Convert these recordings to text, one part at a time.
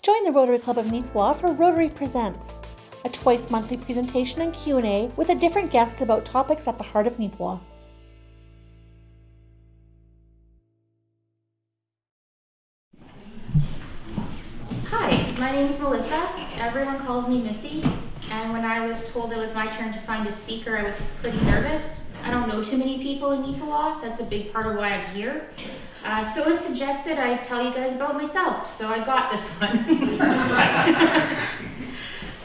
Join the Rotary Club of Neepawa for Rotary Presents, a twice-monthly presentation and Q&A with a different guest about topics at the heart of Neepawa. Hi, my name is Melissa. Everyone calls me Missy, and when I was told it was my turn to find a speaker, I was pretty nervous. I don't know too many people in Neepawa. That's a big part of why I'm here. So it was suggested I tell you guys about myself, so I got this one.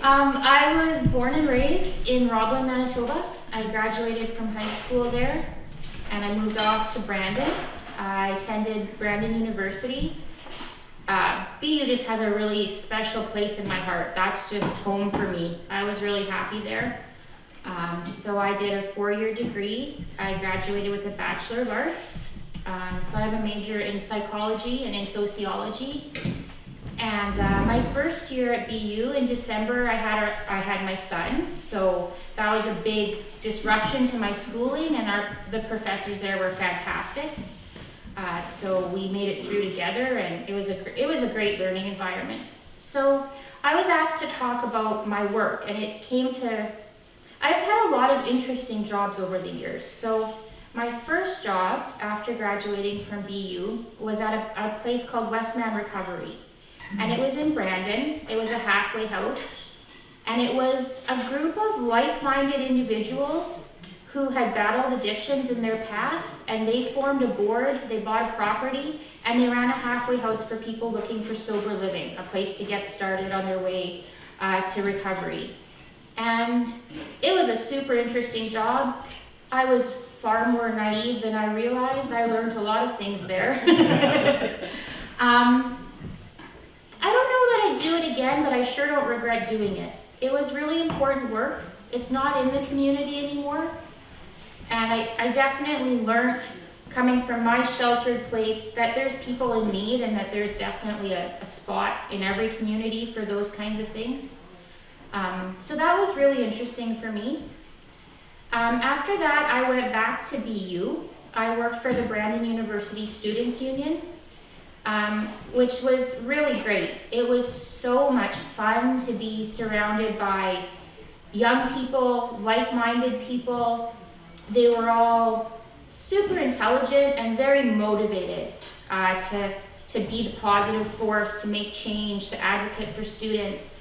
I was born and raised in Roblin, Manitoba. I graduated from high school there, and I moved off to Brandon. I attended Brandon University. BU just has a really special place in my heart. That's just home for me. I was really happy there. So I did a 4-year degree. I graduated with a Bachelor of Arts. So I have a major in psychology and in sociology. And my first year at BU in December, I had my son. So that was a big disruption to my schooling, and the professors there were fantastic. So we made it through together, and it was a great learning environment. So I was asked to talk about my work, and I've had a lot of interesting jobs over the years. So my first job after graduating from BU was at a place called Westman Recovery, and it was in Brandon. It was a halfway house, and it was a group of like-minded individuals who had battled addictions in their past, and they formed a board, they bought a property, and they ran a halfway house for people looking for sober living, a place to get started on their way to recovery. And it was a super interesting job. I was far more naive than I realized. I learned a lot of things there. I don't know that I'd do it again, but I sure don't regret doing it. It was really important work. It's not in the community anymore. And I definitely learned, coming from my sheltered place, that there's people in need and that there's definitely a spot in every community for those kinds of things. So that was really interesting for me. After that, I went back to BU. I worked for the Brandon University Students' Union, which was really great. It was so much fun to be surrounded by young people, like-minded people. They were all super intelligent and very motivated to be the positive force, to make change, to advocate for students.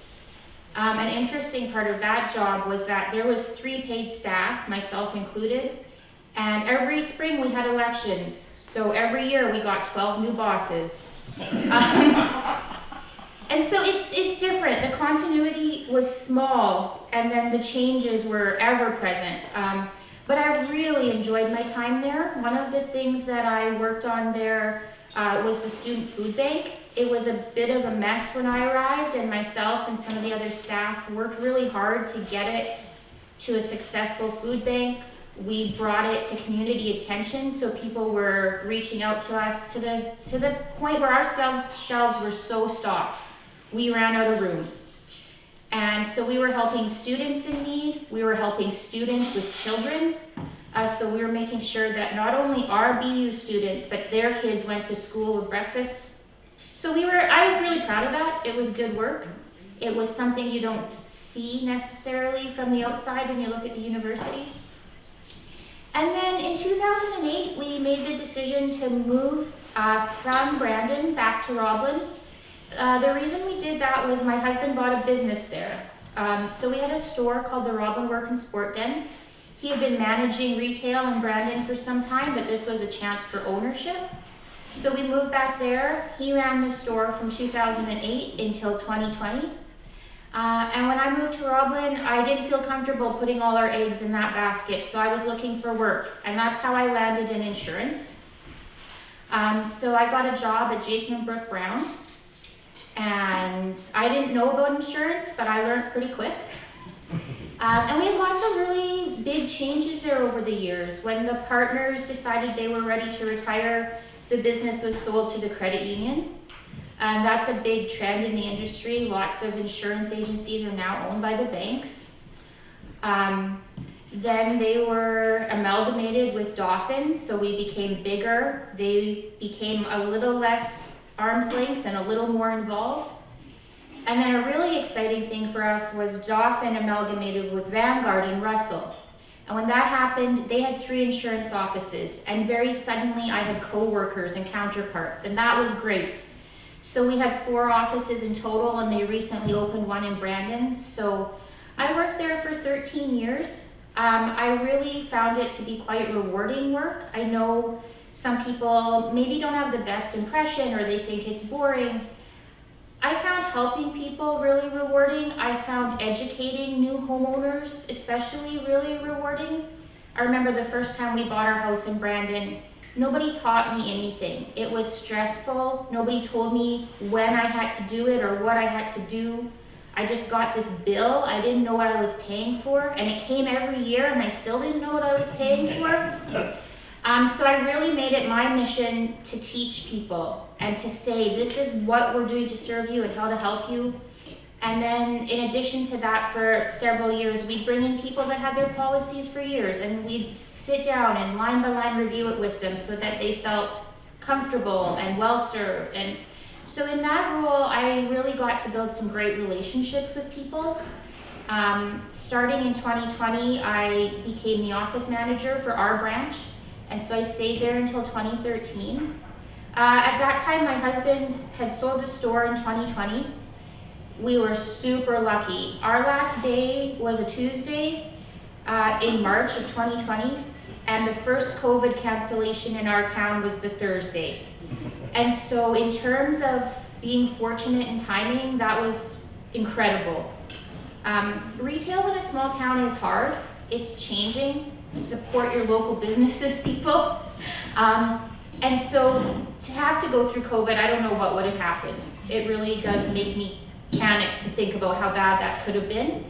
An interesting part of that job was that there was 3 paid staff, myself included, and every spring we had elections. So every year we got 12 new bosses. And so it's different. The continuity was small, and then the changes were ever present. But I really enjoyed my time there. One of the things that I worked on there was the student food bank. It was a bit of a mess when I arrived, and myself and some of the other staff worked really hard to get it to a successful food bank. We brought it to community attention, so people were reaching out to us to the point where our shelves were so stocked, we ran out of room. And so we were helping students in need, we were helping students with children, so we were making sure that not only our BU students, but their kids went to school with breakfasts. So I was really proud of that. It was good work. It was something you don't see necessarily from the outside when you look at the university. And then in 2008, we made the decision to move from Brandon back to Roblin. The reason we did that was my husband bought a business there. So we had a store called the Roblin Work and Sport Den. He had been managing retail in Brandon for some time, but this was a chance for ownership. So we moved back there. He ran the store from 2008 until 2020. And when I moved to Roblin, I didn't feel comfortable putting all our eggs in that basket, so I was looking for work, and that's how I landed in insurance. So I got a job at Jacob & Brooke Brown. And I didn't know about insurance, but I learned pretty quick. And we had lots of really big changes there over the years. When the partners decided they were ready to retire, the business was sold to the credit union. And that's a big trend in the industry. Lots of insurance agencies are now owned by the banks. Then they were amalgamated with Dauphin, so we became bigger. They became a little less arm's length and a little more involved. And then a really exciting thing for us was Dauphin amalgamated with Vanguard in Russell. And when that happened, they had 3 insurance offices, and very suddenly I had co-workers and counterparts, and that was great. So we had 4 offices in total, and they recently opened one in Brandon. So I worked there for 13 years. I really found it to be quite rewarding work. I know some people maybe don't have the best impression, or they think it's boring. I found helping people really rewarding. I found educating new homeowners especially really rewarding. I remember the first time we bought our house in Brandon, nobody taught me anything. It was stressful. Nobody told me when I had to do it or what I had to do. I just got this bill. I didn't know what I was paying for, and it came every year and I still didn't know what I was paying for. So I really made it my mission to teach people and to say, this is what we're doing to serve you and how to help you. And then in addition to that, for several years, we'd bring in people that had their policies for years, and we'd sit down and line by line review it with them so that they felt comfortable and well served. And so in that role, I really got to build some great relationships with people. Starting in 2020, I became the office manager for our branch. And so I stayed there until 2013. At that time, my husband had sold the store in 2020. We were super lucky. Our last day was a Tuesday in March of 2020, and the first COVID cancellation in our town was the Thursday. And so in terms of being fortunate in timing, that was incredible. Retail in a small town is hard. It's changing. Support your local businesses, people. And so to have to go through COVID, I don't know what would have happened. It really does make me panic to think about how bad that could have been.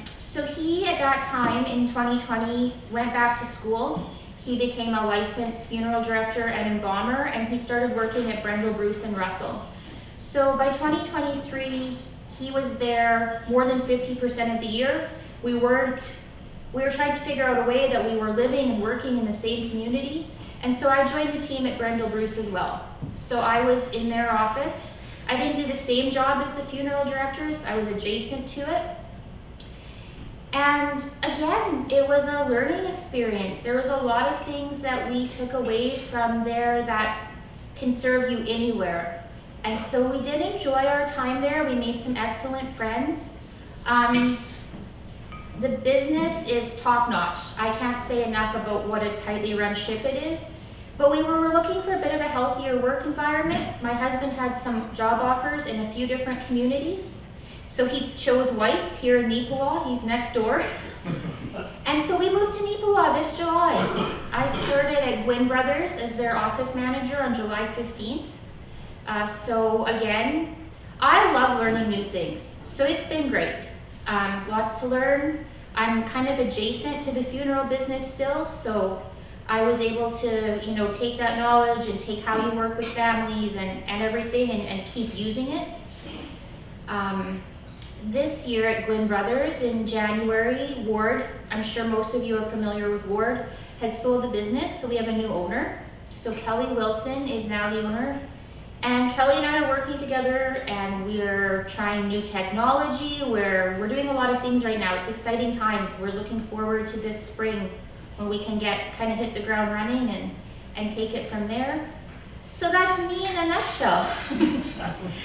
So he, at that time in 2020, went back to school. He became a licensed funeral director and embalmer, and he started working at Brendel, Bruce and Russell. So by 2023, he was there more than 50% of the year. We were trying to figure out a way that we were living and working in the same community. And so I joined the team at Brendel Bruce as well. So I was in their office. I didn't do the same job as the funeral directors. I was adjacent to it. And again, it was a learning experience. There was a lot of things that we took away from there that can serve you anywhere. And so we did enjoy our time there. We made some excellent friends. The business is top-notch. I can't say enough about what a tightly run ship it is, but we were looking for a bit of a healthier work environment. My husband had some job offers in a few different communities, so he chose White's here in Neepawa. He's next door. And so we moved to Neepawa this July. I started at Guinn Brothers as their office manager on July 15th. So again, I love learning new things, so it's been great. Lots to learn. I'm kind of adjacent to the funeral business still, so I was able to, take that knowledge and take how you work with families and everything and keep using it. This year at Guinn Brothers in January, Ward, I'm sure most of you are familiar with Ward, had sold the business, so we have a new owner. So Kelly Wilson is now the owner. And Kelly and I are working together, and we're trying new technology. We're doing a lot of things right now. It's exciting times. We're looking forward to this spring when we can hit the ground running and take it from there. So that's me in a nutshell.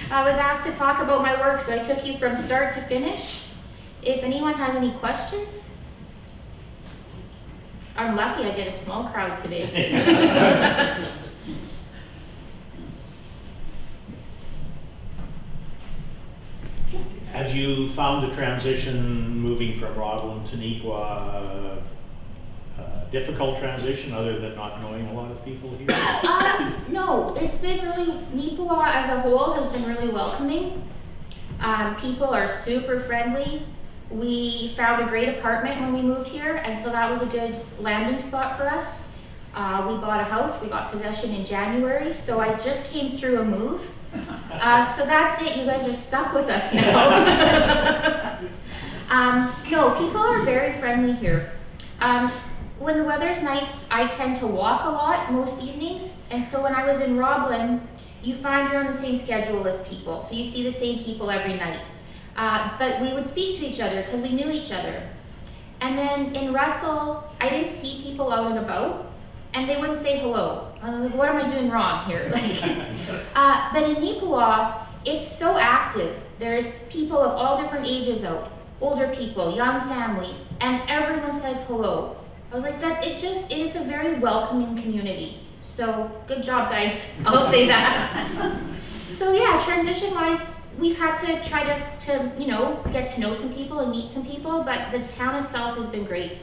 I was asked to talk about my work, so I took you from start to finish. If anyone has any questions, I'm lucky I get a small crowd today. Have you found the transition moving from Rockland to Neepawa a difficult transition other than not knowing a lot of people here? No, it's been really, Neepawa as a whole has been really welcoming. People are super friendly. We found a great apartment when we moved here, and so that was a good landing spot for us. We bought a house, we got possession in January, so I just came through a move. So that's it, you guys are stuck with us now. No, people are very friendly here. When the weather's nice, I tend to walk a lot most evenings, and so when I was in Roblin, you find you're on the same schedule as people, so you see the same people every night. But we would speak to each other because we knew each other. And then in Russell, I didn't see people out and about, and they wouldn't say hello. I was like, what am I doing wrong here? But in Neepawa, it's so active. There's people of all different ages out, older people, young families, and everyone says hello. I was like, it is a very welcoming community. So good job, guys. I'll say that. So yeah, transition-wise, we've had to try to get to know some people and meet some people, but the town itself has been great.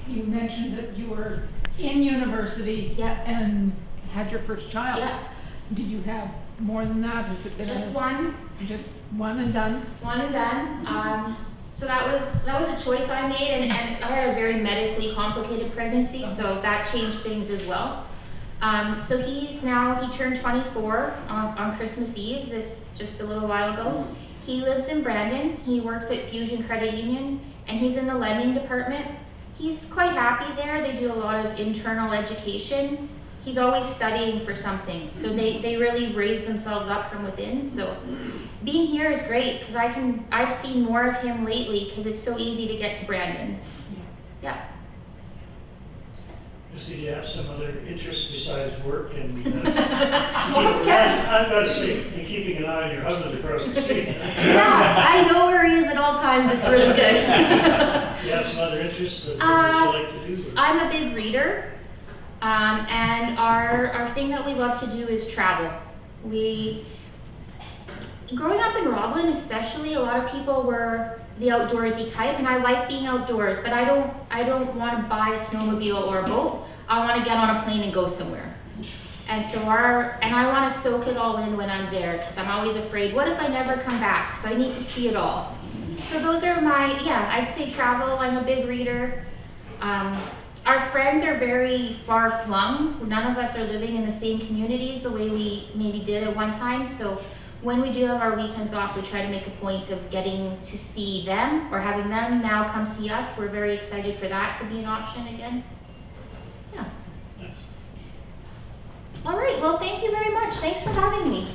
You mentioned that you were in university. Yep. And had your first child. Yep. Did you have more than that? Has it been Just one. Just one and done? One and done. So that was a choice I made, and I had a very medically complicated pregnancy, so that changed things as well. So he turned 24 on Christmas Eve, just a little while ago. He lives in Brandon. He works at Fusion Credit Union, and he's in the lending department. He's quite happy there. They do a lot of internal education. He's always studying for something, so they really raise themselves up from within. So being here is great because I've seen more of him lately because it's so easy to get to Brandon. Yeah. Missy, do you have some other interests besides work and What's Kevin? I've got to say, and keeping an eye on your husband across the street. Yeah, I know where he is at all times. It's really good. You have some other interests that you like to do? I'm a big reader, and our thing that we love to do is travel. Growing up in Roblin especially, a lot of people were the outdoorsy type, and I like being outdoors, but I don't want to buy a snowmobile or a boat. I want to get on a plane and go somewhere. And so I want to soak it all in when I'm there, because I'm always afraid, what if I never come back? So I need to see it all. So those are I'd say travel. I'm a big reader. Our friends are very far flung. None of us are living in the same communities the way we maybe did at one time. So when we do have our weekends off, we try to make a point of getting to see them or having them now come see us. We're very excited for that to be an option again. Yeah. Nice. All right, well, thank you very much. Thanks for having me.